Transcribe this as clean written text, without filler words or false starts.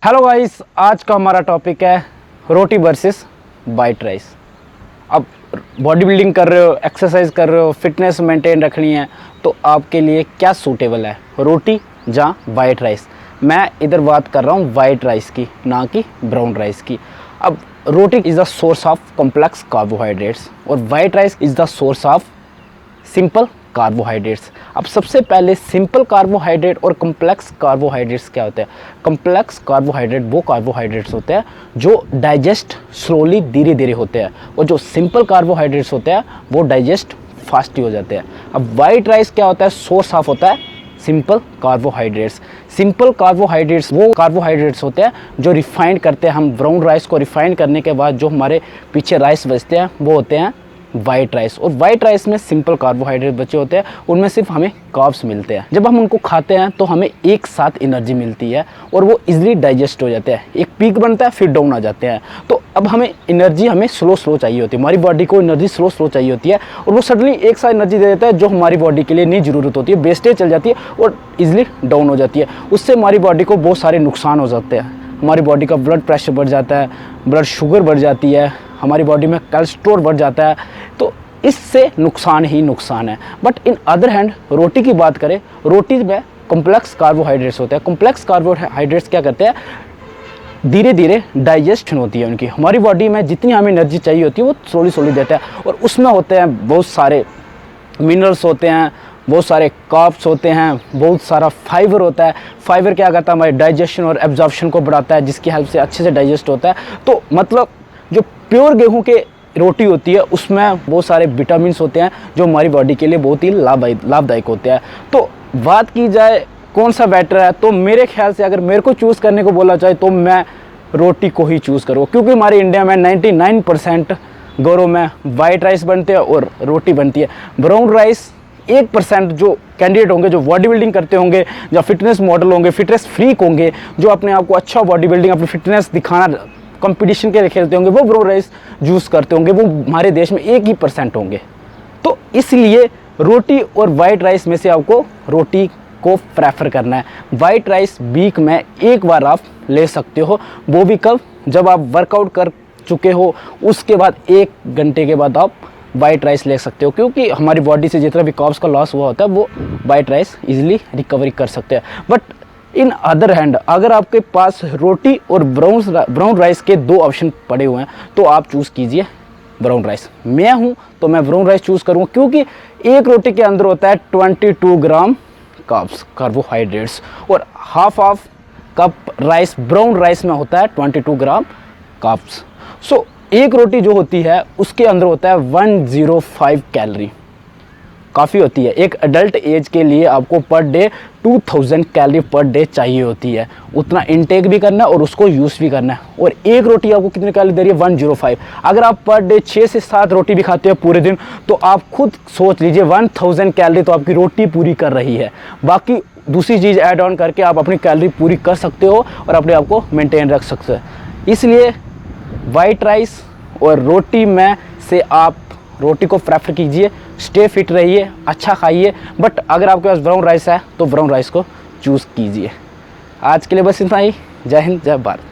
Hello guys, आज का हमारा टॉपिक है रोटी वर्सेस वाइट राइस। अब बॉडी बिल्डिंग कर रहे हो, एक्सरसाइज कर रहे हो, फिटनेस मेंटेन रखनी है, तो आपके लिए क्या सूटेबल है, रोटी या वाइट राइस। मैं इधर बात कर रहा हूँ वाइट राइस की, ना कि ब्राउन राइस की। अब roti is the source of complex carbohydrates और white rice is the source of simple carbohydrates. अब सबसे पहले सिंपल कार्बोहाइड्रेट और कॉम्प्लेक्स कार्बोहाइड्रेट्स क्या होते हैं। कॉम्प्लेक्स कार्बोहाइड्रेट वो कार्बोहाइड्रेट्स होते हैं जो डाइजेस्ट स्लोली, धीरे धीरे होते हैं, और जो सिंपल कार्बोहाइड्रेट्स होते हैं वो डाइजेस्ट फास्ट ही हो जाते हैं। अब वाइट राइस क्या होता है, सोर्स ऑफ होता है सिंपल कार्बोहाइड्रेट्स। सिंपल कार्बोहाइड्रेट्स वो कार्बोहाइड्रेट्स होते हैं जो रिफाइंड करते हैं हम। ब्राउन राइस को रिफाइंड करने के बाद जो हमारे पीछे राइस बचते हैं वो होते हैं वाइट राइस। और वाइट राइस में सिंपल कार्बोहाइड्रेट बचे होते हैं, उनमें सिर्फ हमें कार्ब्स मिलते हैं। जब हम उनको खाते हैं तो हमें एक साथ एनर्जी मिलती है और वो इजीली डाइजेस्ट हो जाते हैं। एक पीक बनता है, फिर डाउन आ जाते हैं। तो अब हमें एनर्जी हमें स्लो चाहिए होती है, हमारी बॉडी को एनर्जी स्लो चाहिए होती है, और वो सडनली एक साथ एनर्जी दे देता है जो हमारी बॉडी के लिए नहीं ज़रूरत होती है, वेस्टेज चल जाती है और इजीली डाउन हो जाती है। उससे हमारी बॉडी को बहुत सारे नुकसान हो जाते हैं। हमारी बॉडी का ब्लड प्रेशर बढ़ जाता है, ब्लड शुगर बढ़ जाती है, हमारी बॉडी में कोलेस्ट्रॉल बढ़ जाता है। तो इससे नुकसान ही नुकसान है। बट इन अदर हैंड रोटी की बात करें, रोटी में कॉम्प्लेक्स कार्बोहाइड्रेट्स होते हैं। कॉम्प्लेक्स कार्बोहाइड्रेट्स क्या करते हैं, धीरे धीरे डाइजेशन होती है उनकी। हमारी बॉडी में जितनी हमें एनर्जी चाहिए होती है वो स्लोली देता है, और उसमें होते हैं बहुत सारे मिनरल्स होते हैं, बहुत सारे कार्ब्स होते हैं, बहुत सारा फाइबर होता है। फाइबर क्या करता है, हमारे डाइजेशन और एब्जॉर्प्शन को बढ़ाता है, जिसकी हेल्प से अच्छे से डाइजेस्ट होता है। तो मतलब जो प्योर गेहूं के रोटी होती है उसमें बहुत सारे विटामिन्स होते हैं जो हमारी बॉडी के लिए बहुत ही लाभदायक होते हैं। तो बात की जाए कौन सा बेटर है, तो मेरे ख्याल से अगर मेरे को चूज़ करने को बोला जाए तो मैं रोटी को ही चूज़ करूँ, क्योंकि हमारे इंडिया में 99% घरों में वाइट राइस बनते हैं और रोटी बनती है। ब्राउन राइस 1% जो कैंडिडेट होंगे, जो बॉडी बिल्डिंग करते होंगे, जो फिटनेस मॉडल होंगे, फिटनेस फ्रीक होंगे, जो अपने आप को अच्छा बॉडी बिल्डिंग, अपनी फिटनेस दिखाना कंपटीशन के लिए खेलते होंगे, वो ब्राउन राइस यूज़ करते होंगे, वो हमारे देश में 1% होंगे। तो इसलिए रोटी और वाइट राइस में से आपको रोटी को प्रेफर करना है। वाइट राइस वीक में एक बार आप ले सकते हो, वो भी कब, जब आप वर्कआउट कर चुके हो, उसके बाद 1 घंटे के बाद आप वाइट राइस ले सकते हो, क्योंकि हमारी बॉडी से जितना भी कार्ब्स का लॉस हुआ होता है वो वाइट राइस इजीली रिकवरी कर सकते हैं। बट इन अदर हैंड अगर आपके पास रोटी और ब्राउन राइस के 2 ऑप्शन पड़े हुए हैं तो आप चूज़ कीजिए ब्राउन राइस। मैं हूं तो मैं ब्राउन राइस चूज़ करूँगा, क्योंकि एक रोटी के अंदर होता है 22 ग्राम कार्ब्स, कार्बोहाइड्रेट्स, और half of cup rice brown rice में होता है 22 ग्राम कार्ब्स। सो एक रोटी जो होती है उसके अंदर होता है 105 कैलोरी, काफ़ी होती है। एक एडल्ट एज के लिए आपको per day 2000 calorie per day चाहिए होती है। उतना इनटेक भी करना है और उसको यूज़ भी करना है। और एक रोटी आपको कितनी कैलोरी दे रही है, 105। अगर आप पर डे 6 से 7 रोटी भी खाते हो पूरे दिन, तो आप खुद सोच लीजिए 1000 कैलोरी तो आपकी रोटी पूरी कर रही है। बाकी दूसरी चीज़ ऐड ऑन करके आप अपनी कैलोरी पूरी कर सकते हो और अपने आप को मेनटेन रख सकते हो। इसलिए वाइट राइस और रोटी में से आप रोटी को प्रेफर कीजिए, स्टे फिट रहिए, अच्छा खाइए। बट अगर आपके पास ब्राउन राइस है तो ब्राउन राइस को चूज़ कीजिए। आज के लिए बस इतना ही। जय हिंद, जय भारत।